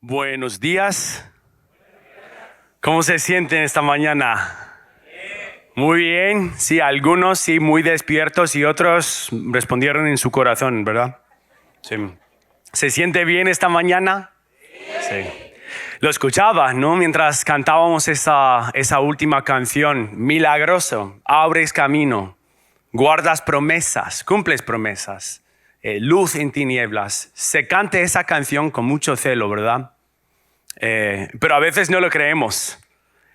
Buenos días. ¿Cómo se sienten esta mañana? Muy bien. Sí, algunos sí muy despiertos y otros respondieron en su corazón, ¿verdad? Sí. ¿Se siente bien esta mañana? Sí. Lo escuchaba, ¿no? Mientras cantábamos esa última canción. Milagroso, abres camino, guardas promesas, cumples promesas. Luz en tinieblas. Se canta esa canción con mucho celo, ¿verdad? Pero a veces no lo creemos.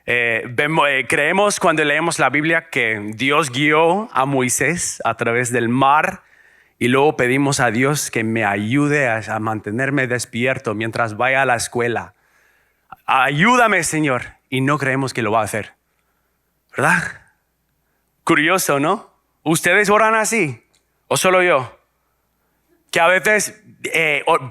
Creemos cuando leemos la Biblia que Dios guió a Moisés a través del mar y luego pedimos a Dios que me ayude a mantenerme despierto mientras vaya a la escuela. Ayúdame, Señor. Y no creemos que lo va a hacer. ¿Verdad? Curioso, ¿no? ¿Ustedes oran así? ¿O solo yo? Que a veces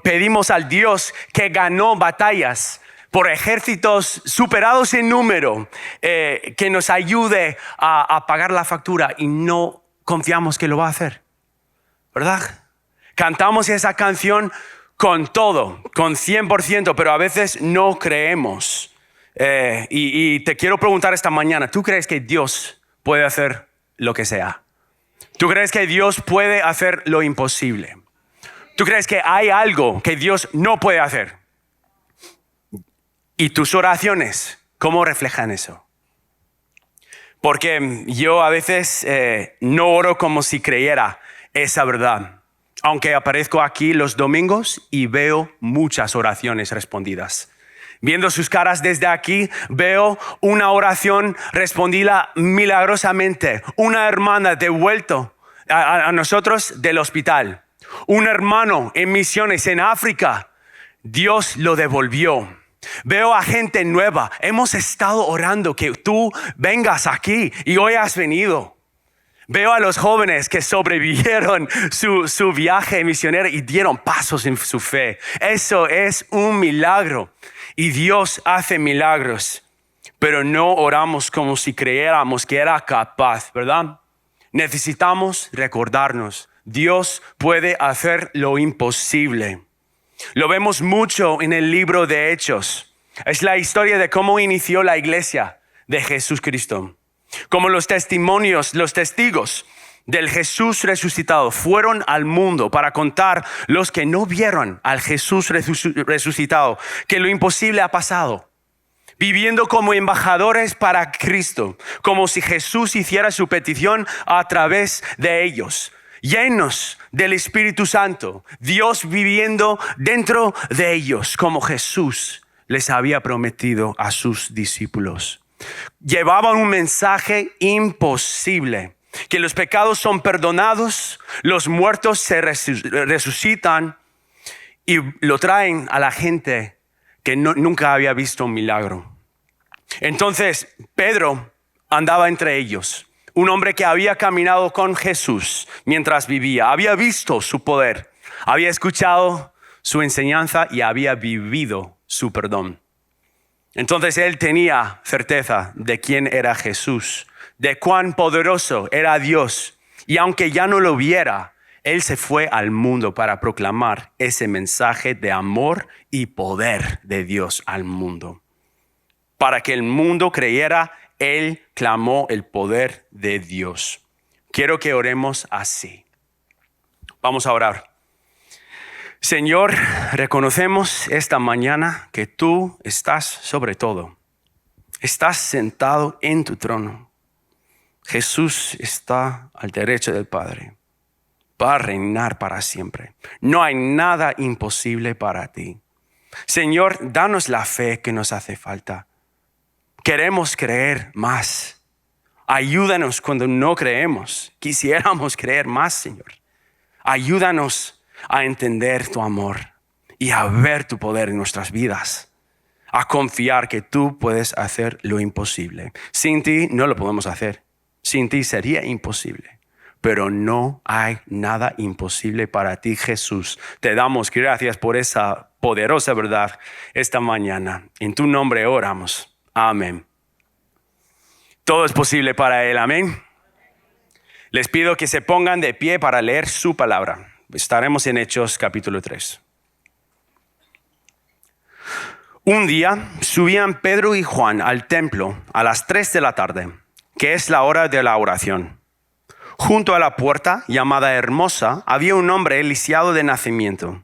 pedimos al Dios que ganó batallas por ejércitos superados en número, que nos ayude a pagar la factura y no confiamos que lo va a hacer, ¿verdad? Cantamos esa canción con todo, con 100%, pero a veces no creemos. Y te quiero preguntar esta mañana, ¿tú crees que Dios puede hacer lo que sea? ¿Tú crees que Dios puede hacer lo imposible? ¿Tú crees que hay algo que Dios no puede hacer? ¿Y tus oraciones, cómo reflejan eso? Porque yo a veces no oro como si creyera esa verdad. Aunque aparezco aquí los domingos y veo muchas oraciones respondidas. Viendo sus caras desde aquí, veo una oración respondida milagrosamente. Una hermana devuelto a nosotros del hospital. Un hermano en misiones en África, Dios lo devolvió. Veo a gente nueva. Hemos estado orando que tú vengas aquí y hoy has venido. Veo a los jóvenes que sobrevivieron su viaje misionero y dieron pasos en su fe. Eso es un milagro. Y Dios hace milagros, pero no oramos como si creyéramos que era capaz, ¿verdad? Necesitamos recordarnos. Dios puede hacer lo imposible. Lo vemos mucho en el libro de Hechos. Es la historia de cómo inició la iglesia de Jesús Cristo. Como los testigos del Jesús resucitado fueron al mundo para contar los que no vieron al Jesús resucitado, que lo imposible ha pasado. Viviendo como embajadores para Cristo, como si Jesús hiciera su petición a través de ellos. Llenos del Espíritu Santo, Dios viviendo dentro de ellos, como Jesús les había prometido a sus discípulos. Llevaban un mensaje imposible, que los pecados son perdonados, los muertos se resucitan y lo traen a la gente que nunca había visto un milagro. Entonces Pedro andaba entre ellos, un hombre que había caminado con Jesús mientras vivía, había visto su poder, había escuchado su enseñanza y había vivido su perdón. Entonces él tenía certeza de quién era Jesús, de cuán poderoso era Dios. Y aunque ya no lo viera, él se fue al mundo para proclamar ese mensaje de amor y poder de Dios al mundo. Para que el mundo creyera, él clamó el poder de Dios. Quiero que oremos así. Vamos a orar. Señor, reconocemos esta mañana que tú estás sobre todo. Estás sentado en tu trono. Jesús está al derecho del Padre. Va a reinar para siempre. No hay nada imposible para ti. Señor, danos la fe que nos hace falta. Queremos creer más. Ayúdanos cuando no creemos. Quisiéramos creer más, Señor. Ayúdanos a entender tu amor y a ver tu poder en nuestras vidas, a confiar que tú puedes hacer lo imposible. Sin ti no lo podemos hacer. Sin ti sería imposible, pero no hay nada imposible para ti, Jesús. Te damos gracias por esa poderosa verdad esta mañana. En tu nombre oramos. Amén. Todo es posible para Él. Amén. Les pido que se pongan de pie para leer su palabra. Estaremos en Hechos capítulo 3. Un día subían Pedro y Juan al templo a las 3 de la tarde, que es la hora de la oración. Junto a la puerta, llamada Hermosa, había un hombre lisiado de nacimiento,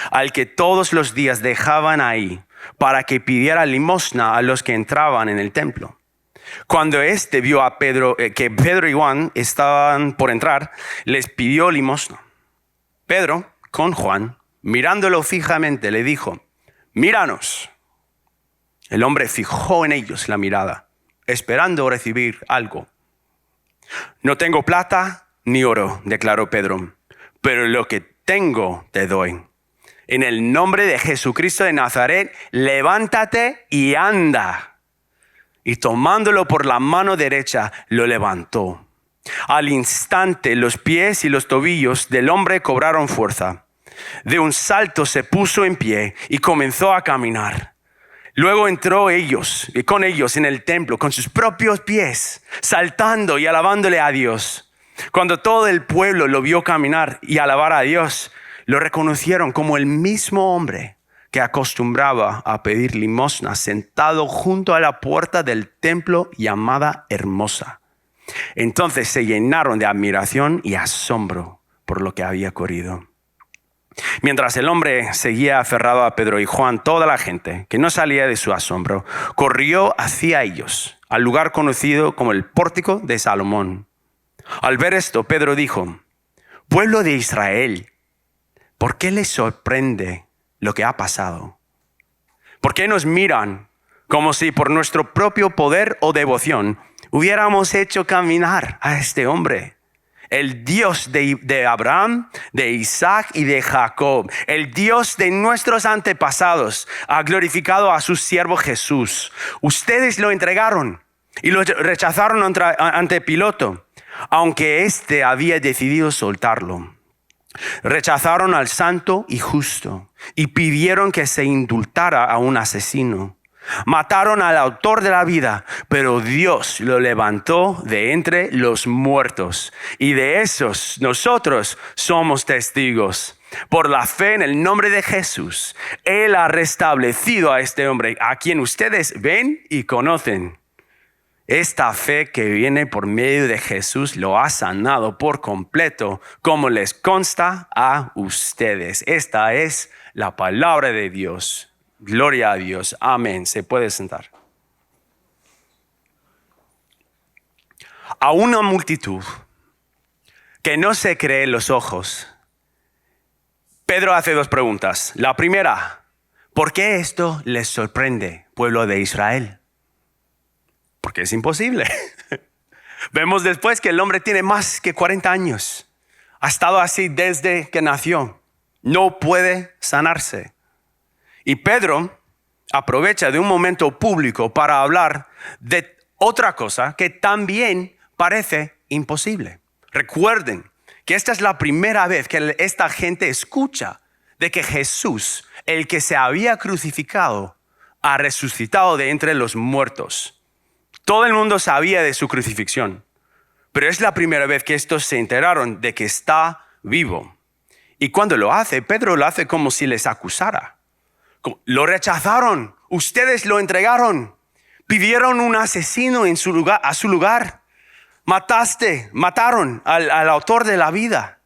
al que todos los días dejaban ahí para que pidiera limosna a los que entraban en el templo. Cuando éste vio a Pedro, que Pedro y Juan estaban por entrar, les pidió limosna. Pedro, con Juan, mirándolo fijamente, le dijo: «Míranos». El hombre fijó en ellos la mirada, esperando recibir algo. «No tengo plata ni oro», declaró Pedro, «pero lo que tengo te doy. En el nombre de Jesucristo de Nazaret, levántate y anda». Y tomándolo por la mano derecha, lo levantó. Al instante, los pies y los tobillos del hombre cobraron fuerza. De un salto se puso en pie y comenzó a caminar. Luego entró con ellos en el templo con sus propios pies, saltando y alabándole a Dios. Cuando todo el pueblo lo vio caminar y alabar a Dios, lo reconocieron como el mismo hombre que acostumbraba a pedir limosna sentado junto a la puerta del templo llamada Hermosa. Entonces se llenaron de admiración y asombro por lo que había ocurrido. Mientras el hombre seguía aferrado a Pedro y Juan, toda la gente, que no salía de su asombro, corrió hacia ellos, al lugar conocido como el Pórtico de Salomón. Al ver esto, Pedro dijo: «Pueblo de Israel, ¿por qué les sorprende lo que ha pasado? ¿Por qué nos miran como si por nuestro propio poder o devoción hubiéramos hecho caminar a este hombre? El Dios de Abraham, de Isaac y de Jacob, el Dios de nuestros antepasados, ha glorificado a su siervo Jesús. Ustedes lo entregaron y lo rechazaron ante Pilato, aunque éste había decidido soltarlo. Rechazaron al santo y justo y pidieron que se indultara a un asesino. Mataron al autor de la vida, pero Dios lo levantó de entre los muertos. Y de esos nosotros somos testigos. Por la fe en el nombre de Jesús, Él ha restablecido a este hombre, a quien ustedes ven y conocen. Esta fe que viene por medio de Jesús lo ha sanado por completo, como les consta a ustedes». Esta es la palabra de Dios. Gloria a Dios. Amén. Se puede sentar. A una multitud que no se cree los ojos, Pedro hace dos preguntas. La primera: ¿por qué esto les sorprende, pueblo de Israel? Porque es imposible. Vemos después que el hombre tiene más que 40 años. Ha estado así desde que nació. No puede sanarse. Y Pedro aprovecha de un momento público para hablar de otra cosa que también parece imposible. Recuerden que esta es la primera vez que esta gente escucha de que Jesús, el que se había crucificado, ha resucitado de entre los muertos. Todo el mundo sabía de su crucifixión, pero es la primera vez que estos se enteraron de que está vivo. Y cuando lo hace, Pedro lo hace como si les acusara. Lo rechazaron, ustedes lo entregaron, pidieron un asesino a su lugar, mataron al autor de la vida.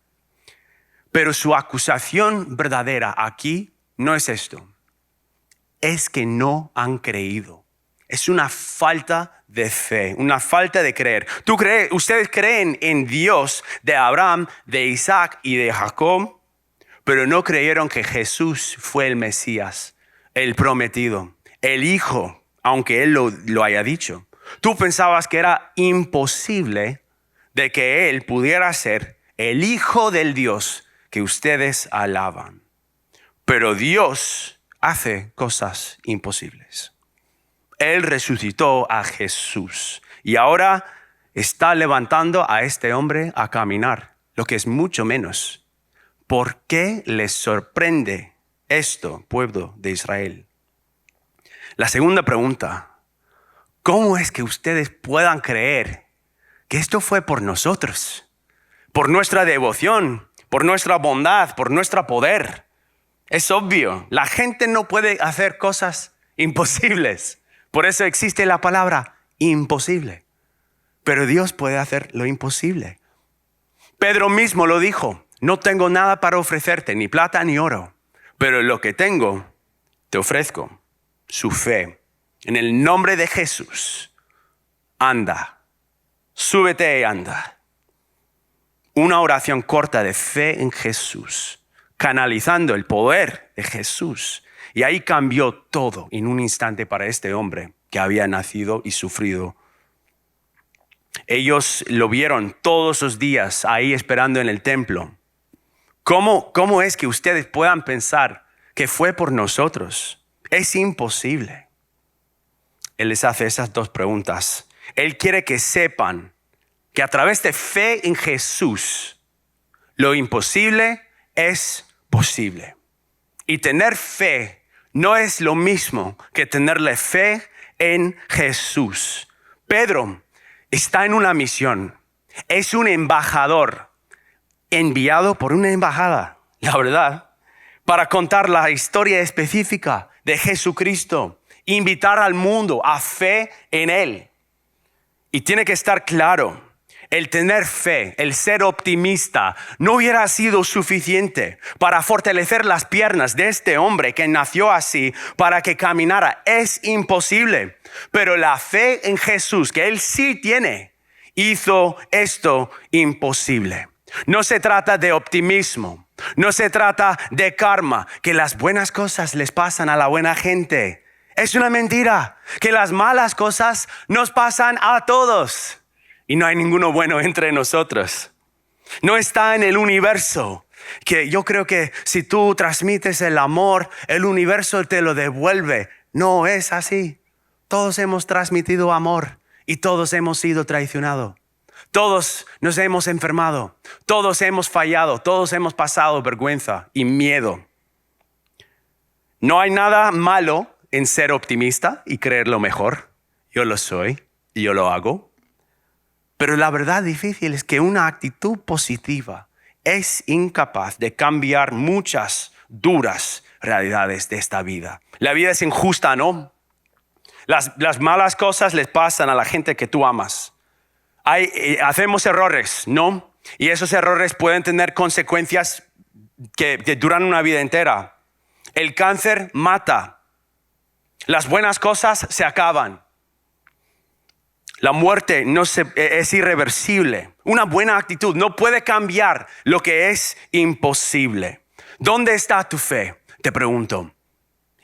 Pero su acusación verdadera aquí no es esto, es que no han creído. Es una falta de fe, una falta de creer. Ustedes creen en Dios de Abraham, de Isaac y de Jacob, pero no creyeron que Jesús fue el Mesías, el prometido, el Hijo, aunque Él lo haya dicho. Tú pensabas que era imposible de que Él pudiera ser el Hijo del Dios que ustedes alaban. Pero Dios hace cosas imposibles. Él resucitó a Jesús y ahora está levantando a este hombre a caminar, lo que es mucho menos. ¿Por qué les sorprende esto, pueblo de Israel? La segunda pregunta: ¿cómo es que ustedes puedan creer que esto fue por nosotros, por nuestra devoción, por nuestra bondad, por nuestro poder? Es obvio, la gente no puede hacer cosas imposibles. Por eso existe la palabra imposible. Pero Dios puede hacer lo imposible. Pedro mismo lo dijo, no tengo nada para ofrecerte, ni plata ni oro, pero lo que tengo te ofrezco, su fe. En el nombre de Jesús, anda, súbete y anda. Una oración corta de fe en Jesús, canalizando el poder de Jesús. Y ahí cambió todo en un instante para este hombre que había nacido y sufrido. Ellos lo vieron todos los días ahí esperando en el templo. ¿Cómo es que ustedes puedan pensar que fue por nosotros? Es imposible. Él les hace esas dos preguntas. Él quiere que sepan que a través de fe en Jesús, lo imposible es posible. Y tener fe no es lo mismo que tenerle fe en Jesús. Pedro está en una misión. Es un embajador enviado por una embajada, la verdad, para contar la historia específica de Jesucristo, invitar al mundo a fe en Él. Y tiene que estar claro, el tener fe, el ser optimista, no hubiera sido suficiente para fortalecer las piernas de este hombre que nació así para que caminara. Es imposible. Pero la fe en Jesús, que Él sí tiene, hizo esto imposible. No se trata de optimismo, no se trata de karma, que las buenas cosas les pasan a la buena gente. Es una mentira, que las malas cosas nos pasan a todos. Y no hay ninguno bueno entre nosotros. No está en el universo. Que yo creo que si tú transmites el amor, el universo te lo devuelve. No es así. Todos hemos transmitido amor y todos hemos sido traicionados. Todos nos hemos enfermado. Todos hemos fallado. Todos hemos pasado vergüenza y miedo. No hay nada malo en ser optimista y creer lo mejor. Yo lo soy y yo lo hago. Pero la verdad difícil es que una actitud positiva es incapaz de cambiar muchas duras realidades de esta vida. La vida es injusta, ¿no? Las malas cosas les pasan a la gente que tú amas. Hacemos errores, ¿no? Y esos errores pueden tener consecuencias que duran una vida entera. El cáncer mata. Las buenas cosas se acaban. La muerte es irreversible. Una buena actitud no puede cambiar lo que es imposible. ¿Dónde está tu fe? Te pregunto.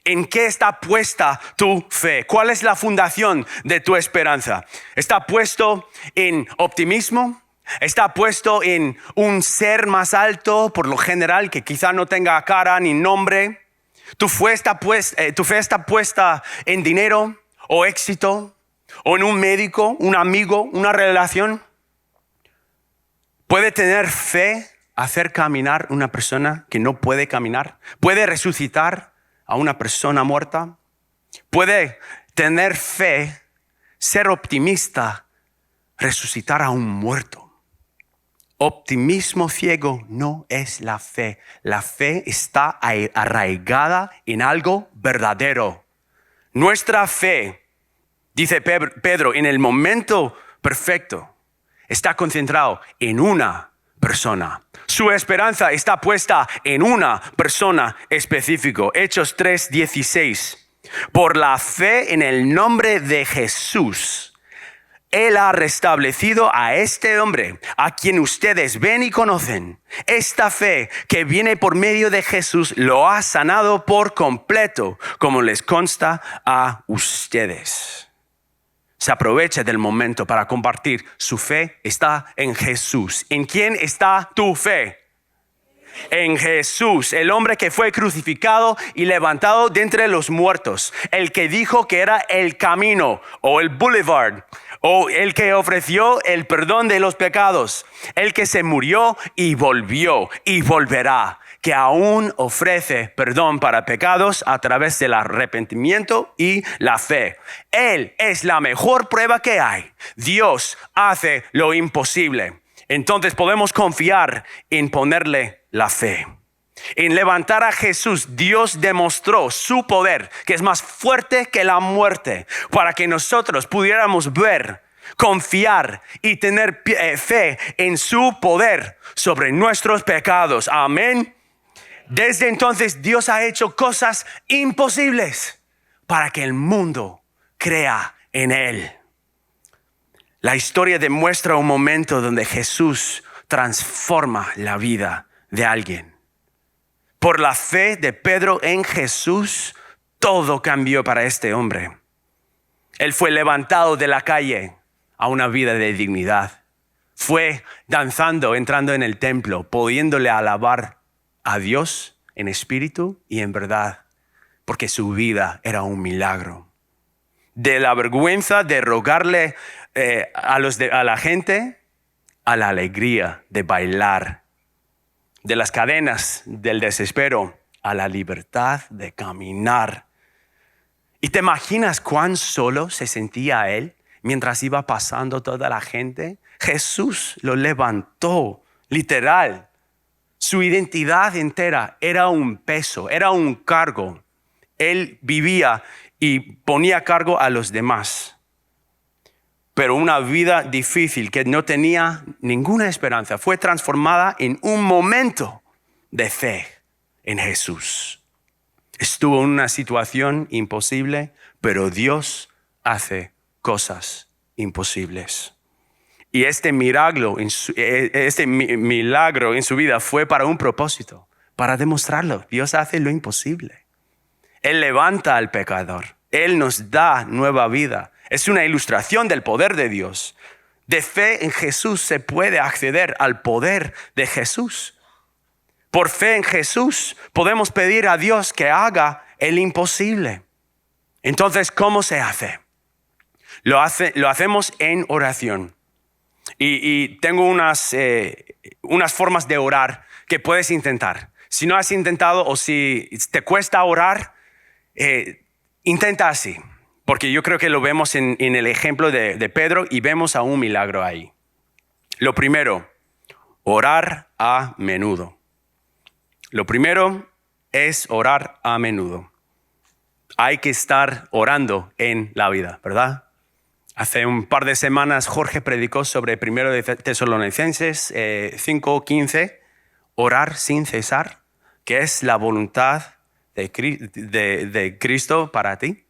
¿En qué está puesta tu fe? ¿Cuál es la fundación de tu esperanza? ¿Está puesto en optimismo? ¿Está puesto en un ser más alto, por lo general, que quizá no tenga cara ni nombre? ¿Tu fe está puesta en dinero o éxito? ¿O en un médico, un amigo, una relación? ¿Puede tener fe hacer caminar una persona que no puede caminar? ¿Puede resucitar a una persona muerta? ¿Puede tener fe, ser optimista, resucitar a un muerto? Optimismo ciego no es la fe. La fe está arraigada en algo verdadero. Nuestra fe, dice Pedro, en el momento perfecto, está concentrado en una persona. Su esperanza está puesta en una persona específica. Hechos 3:16. Por la fe en el nombre de Jesús, Él ha restablecido a este hombre, a quien ustedes ven y conocen. Esta fe que viene por medio de Jesús lo ha sanado por completo, como les consta a ustedes. Se aprovecha del momento para compartir. Su fe está en Jesús. ¿En quién está tu fe? En Jesús, el hombre que fue crucificado y levantado de entre los muertos. El que dijo que era el camino o el boulevard, o el que ofreció el perdón de los pecados. El que se murió y volvió y volverá, que aún ofrece perdón para pecados a través del arrepentimiento y la fe. Él es la mejor prueba que hay. Dios hace lo imposible. Entonces podemos confiar en ponerle la fe. En levantar a Jesús, Dios demostró su poder, que es más fuerte que la muerte, para que nosotros pudiéramos ver, confiar y tener fe en su poder sobre nuestros pecados. Amén. Desde entonces Dios ha hecho cosas imposibles para que el mundo crea en Él. La historia demuestra un momento donde Jesús transforma la vida de alguien. Por la fe de Pedro en Jesús, todo cambió para este hombre. Él fue levantado de la calle a una vida de dignidad. Fue danzando, entrando en el templo, pudiéndole alabar a Dios en espíritu y en verdad, porque su vida era un milagro. De la vergüenza de rogarle a la gente, a la alegría de bailar. De las cadenas del desespero a la libertad de caminar. ¿Y te imaginas cuán solo se sentía él mientras iba pasando toda la gente? Jesús lo levantó, literal. Su identidad entera era un peso, era un cargo. Él vivía y ponía cargo a los demás. Pero una vida difícil que no tenía ninguna esperanza fue transformada en un momento de fe en Jesús. Estuvo en una situación imposible, pero Dios hace cosas imposibles. Y este milagro en su vida fue para un propósito, para demostrarlo. Dios hace lo imposible. Él levanta al pecador. Él nos da nueva vida. Es una ilustración del poder de Dios. De fe en Jesús se puede acceder al poder de Jesús. Por fe en Jesús podemos pedir a Dios que haga el imposible. Entonces, ¿cómo se hace? Lo hacemos en oración. Y tengo unas formas de orar que puedes intentar. Si no has intentado o si te cuesta orar, intenta así. Porque yo creo que lo vemos en el ejemplo de Pedro y vemos a un milagro ahí. Lo primero, orar a menudo. Lo primero es orar a menudo. Hay que estar orando en la vida, ¿verdad? Hace un par de semanas Jorge predicó sobre 1 de Tesalonicenses 5:15, orar sin cesar, que es la voluntad de Cristo para ti,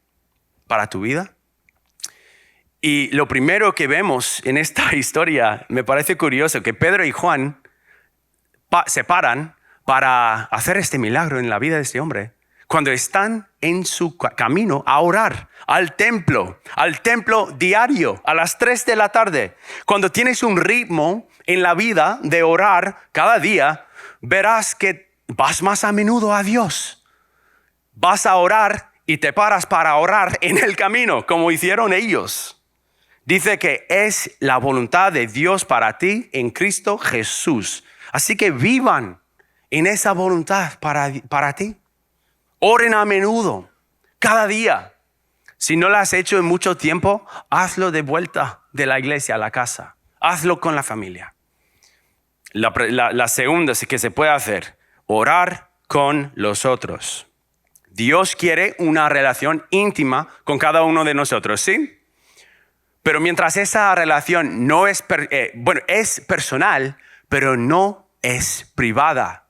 para tu vida. Y lo primero que vemos en esta historia, me parece curioso, que Pedro y Juan se paran para hacer este milagro en la vida de este hombre, cuando están en su camino a orar al templo diario a las 3 de la tarde. Cuando tienes un ritmo en la vida de orar cada día, verás que vas más a menudo a Dios. Vas a orar y te paras para orar en el camino, como hicieron ellos. Dice que es la voluntad de Dios para ti en Cristo Jesús. Así que vivan en esa voluntad para ti. Oren a menudo, cada día. Si no lo has hecho en mucho tiempo, hazlo de vuelta de la iglesia a la casa. Hazlo con la familia. La segunda que se puede hacer, orar con los otros. Dios quiere una relación íntima con cada uno de nosotros, ¿sí? Pero mientras esa relación no es, es personal, pero no es privada.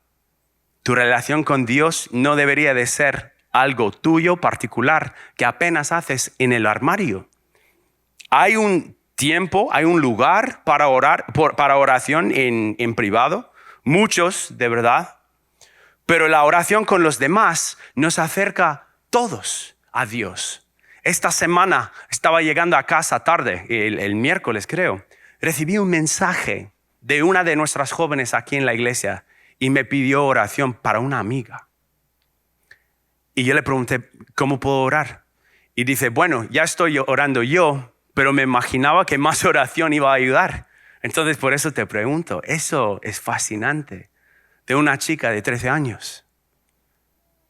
Tu relación con Dios no debería de ser algo tuyo particular que apenas haces en el armario. Hay un tiempo, hay un lugar para orar, para oración en privado, muchos de verdad, pero la oración con los demás nos acerca todos a Dios. Esta semana estaba llegando a casa tarde, el miércoles creo, recibí un mensaje de una de nuestras jóvenes aquí en la iglesia y me pidió oración para una amiga. Y yo le pregunté, ¿cómo puedo orar? Y dice, bueno, ya estoy orando yo, pero me imaginaba que más oración iba a ayudar. Entonces, por eso te pregunto, eso es fascinante, de una chica de 13 años.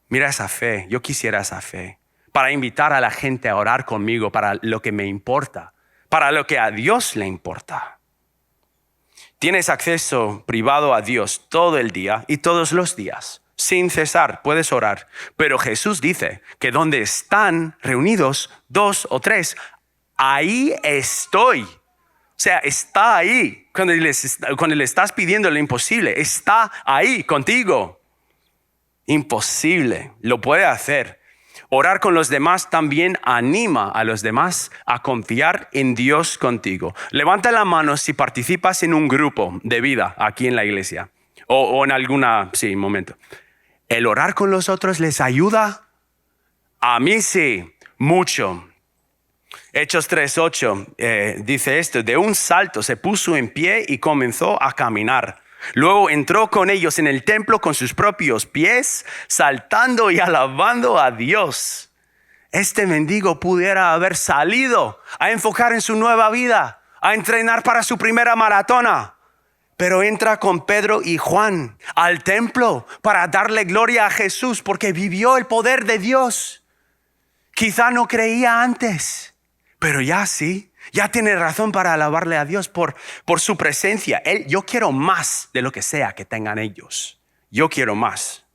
Mira esa fe, yo quisiera esa fe, para invitar a la gente a orar conmigo para lo que me importa, para lo que a Dios le importa. Tienes acceso privado a Dios todo el día y todos los días. sin cesar, puedes orar. Pero Jesús dice que donde están reunidos 2 o 3, ahí estoy. O sea, está ahí. Cuando le estás pidiendo lo imposible, está ahí contigo. Imposible, lo puede hacer. Orar con los demás también anima a los demás a confiar en Dios contigo. Levanta la mano si participas en un grupo de vida aquí en la iglesia o en alguna momento. ¿El orar con los otros les ayuda? A mí sí, mucho. Hechos 3:8 dice esto: de un salto se puso en pie y comenzó a caminar. Luego entró con ellos en el templo con sus propios pies, saltando y alabando a Dios. Este mendigo pudiera haber salido a enfocar en su nueva vida, a entrenar para su primera maratona. Pero entra con Pedro y Juan al templo para darle gloria a Jesús porque vivió el poder de Dios. Quizá no creía antes, pero ya sí. Ya tiene razón para alabarle a Dios por su presencia. Yo quiero más de lo que sea que tengan ellos. Yo quiero más.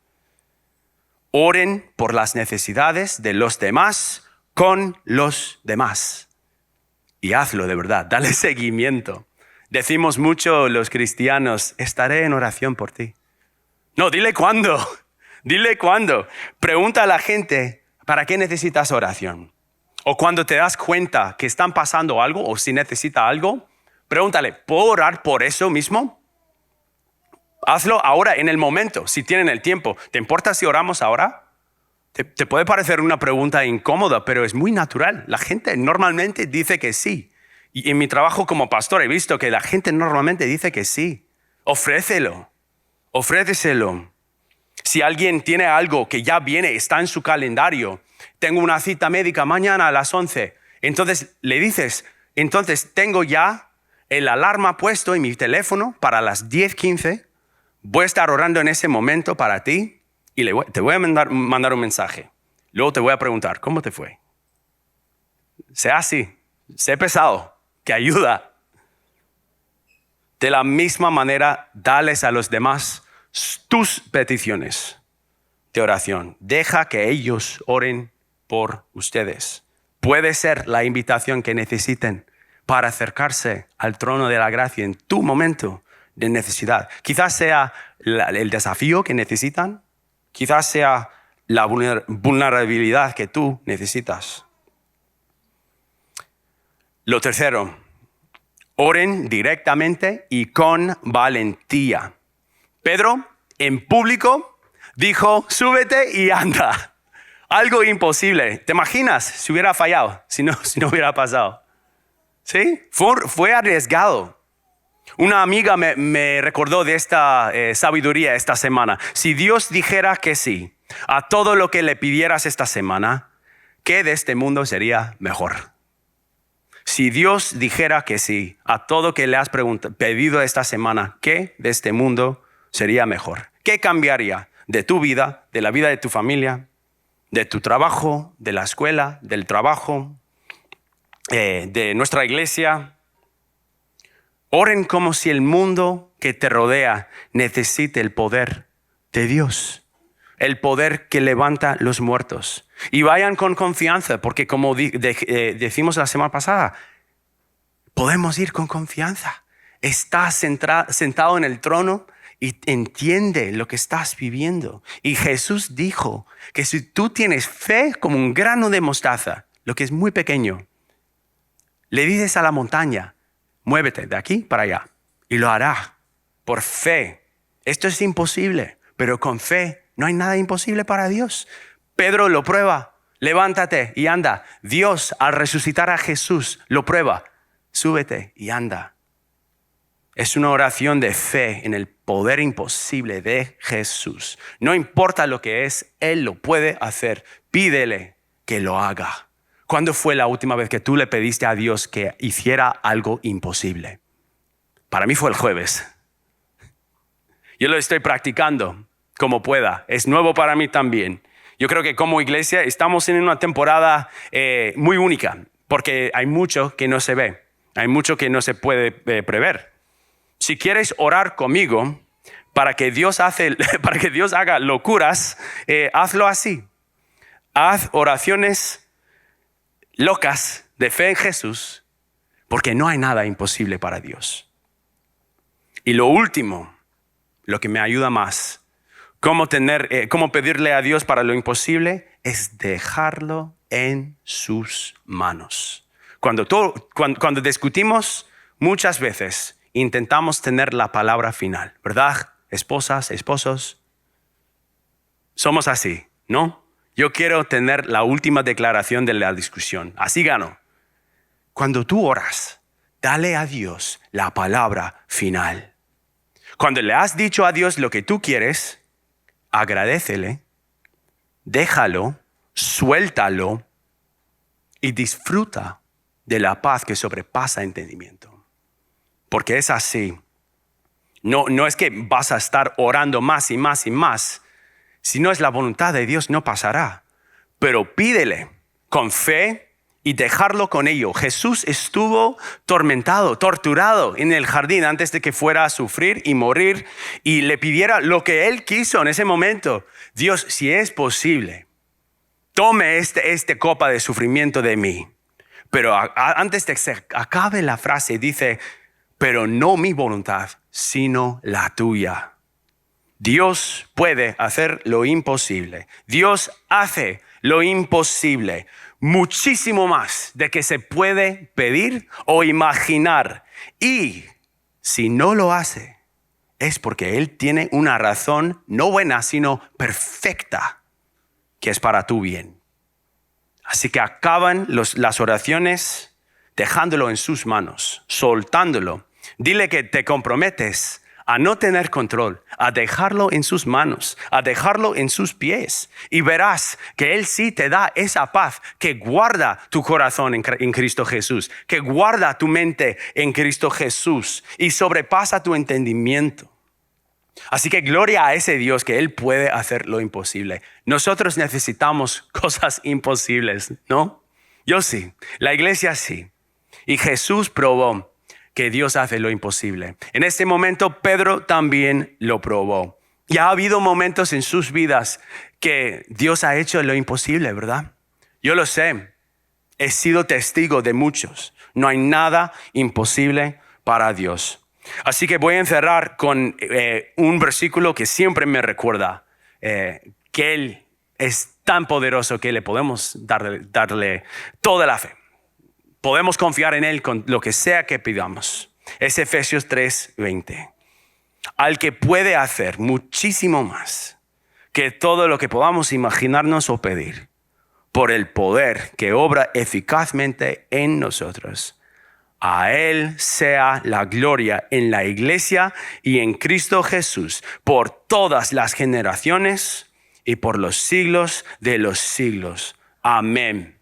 Oren por las necesidades de los demás con los demás. Y hazlo de verdad, dale seguimiento. Decimos mucho los cristianos: estaré en oración por ti. No, dile cuándo. Dile cuándo. Pregunta a la gente: ¿para qué necesitas oración? O cuando te das cuenta que están pasando algo o si necesita algo, pregúntale: ¿puedo orar por eso mismo? Hazlo ahora, en el momento, si tienen el tiempo. ¿Te importa si oramos ahora? Te puede parecer una pregunta incómoda, pero es muy natural. La gente normalmente dice que sí. Y en mi trabajo como pastor he visto que la gente normalmente dice que sí. Ofrécelo. Ofréceselo. Si alguien tiene algo que ya viene, está en su calendario, tengo una cita médica mañana a las 11, entonces le dices: entonces tengo ya el alarma puesto en mi teléfono para las 10:15, voy a estar orando en ese momento para ti y te voy a mandar un mensaje. Luego te voy a preguntar: ¿cómo te fue? Sea así, sé pesado, que ayuda. De la misma manera, dales a los demás tus peticiones de oración. Deja que ellos oren por ustedes. Puede ser la invitación que necesiten para acercarse al trono de la gracia en tu momento de necesidad. Quizás sea el desafío que necesitan. Quizás sea la vulnerabilidad que tú necesitas. Lo tercero: oren directamente y con valentía. Pedro, en público, dijo: súbete y anda. Algo imposible. ¿Te imaginas si hubiera fallado, si no hubiera pasado? ¿Sí? Fue arriesgado. Una amiga me recordó de esta sabiduría esta semana. Si Dios dijera que sí a todo lo que le pidieras esta semana, ¿qué de este mundo sería mejor? Si Dios dijera que sí a todo que le has pedido esta semana, ¿qué de este mundo sería mejor? ¿Qué cambiaría de tu vida, de la vida de tu familia, de tu trabajo, de la escuela, del trabajo, de nuestra iglesia? Oren como si el mundo que te rodea necesite el poder de Dios, el poder que levanta los muertos. Y vayan con confianza, porque como decimos la semana pasada, podemos ir con confianza. Estás sentado en el trono y entiende lo que estás viviendo. Y Jesús dijo que si tú tienes fe como un grano de mostaza, lo que es muy pequeño, le dices a la montaña: muévete de aquí para allá, y lo hará por fe. Esto es imposible, pero con fe no hay nada imposible para Dios. Pedro lo prueba: levántate y anda. Dios, al resucitar a Jesús, lo prueba: súbete y anda. Es una oración de fe en el poder imposible de Jesús. No importa lo que es, Él lo puede hacer. Pídele que lo haga. ¿Cuándo fue la última vez que tú le pediste a Dios que hiciera algo imposible? Para mí fue el jueves. Yo lo estoy practicando como pueda. Es nuevo para mí también. Yo creo que como iglesia estamos en una temporada muy única, porque hay mucho que no se ve. Hay mucho que no se puede prever. Si quieres orar conmigo para que Dios haga locuras, hazlo así. Haz oraciones locas de fe en Jesús, porque no hay nada imposible para Dios. Y lo último, lo que me ayuda más, cómo pedirle a Dios para lo imposible, es dejarlo en sus manos. Cuando discutimos, muchas veces intentamos tener la palabra final, ¿verdad? Esposas, esposos, somos así, ¿no? Yo quiero tener la última declaración de la discusión, así gano. Cuando tú oras, dale a Dios la palabra final. Cuando le has dicho a Dios lo que tú quieres, agradécele, déjalo, suéltalo y disfruta de la paz que sobrepasa entendimiento. Porque es así. No es que vas a estar orando más y más y más. Si no es la voluntad de Dios, no pasará. Pero pídele con fe y dejarlo con ello. Jesús estuvo tormentado, torturado en el jardín antes de que fuera a sufrir y morir y le pidiera lo que él quiso en ese momento. Dios, si es posible, tome este copa de sufrimiento de mí. Pero antes de que se acabe la frase, dice, pero no mi voluntad, sino la tuya. Dios puede hacer lo imposible. Dios hace lo imposible. Muchísimo más de que se puede pedir o imaginar. Y si no lo hace, es porque Él tiene una razón no buena, sino perfecta, que es para tu bien. Así que acaban las oraciones dejándolo en sus manos, soltándolo. Dile que te comprometes a no tener control, a dejarlo en sus manos, a dejarlo en sus pies. Y verás que Él sí te da esa paz que guarda tu corazón en Cristo Jesús, que guarda tu mente en Cristo Jesús y sobrepasa tu entendimiento. Así que gloria a ese Dios que Él puede hacer lo imposible. Nosotros necesitamos cosas imposibles, ¿no? Yo sí, la iglesia sí. Y Jesús probó que Dios hace lo imposible. En este momento Pedro también lo probó. Y ha habido momentos en sus vidas que Dios ha hecho lo imposible, ¿verdad? Yo lo sé. He sido testigo de muchos. No hay nada imposible para Dios. Así que voy a encerrar con un versículo que siempre me recuerda que Él es tan poderoso que le podemos darle toda la fe. Podemos confiar en Él con lo que sea que pidamos. Es Efesios 3:20. Al que puede hacer muchísimo más que todo lo que podamos imaginarnos o pedir, por el poder que obra eficazmente en nosotros. A Él sea la gloria en la iglesia y en Cristo Jesús por todas las generaciones y por los siglos de los siglos. Amén.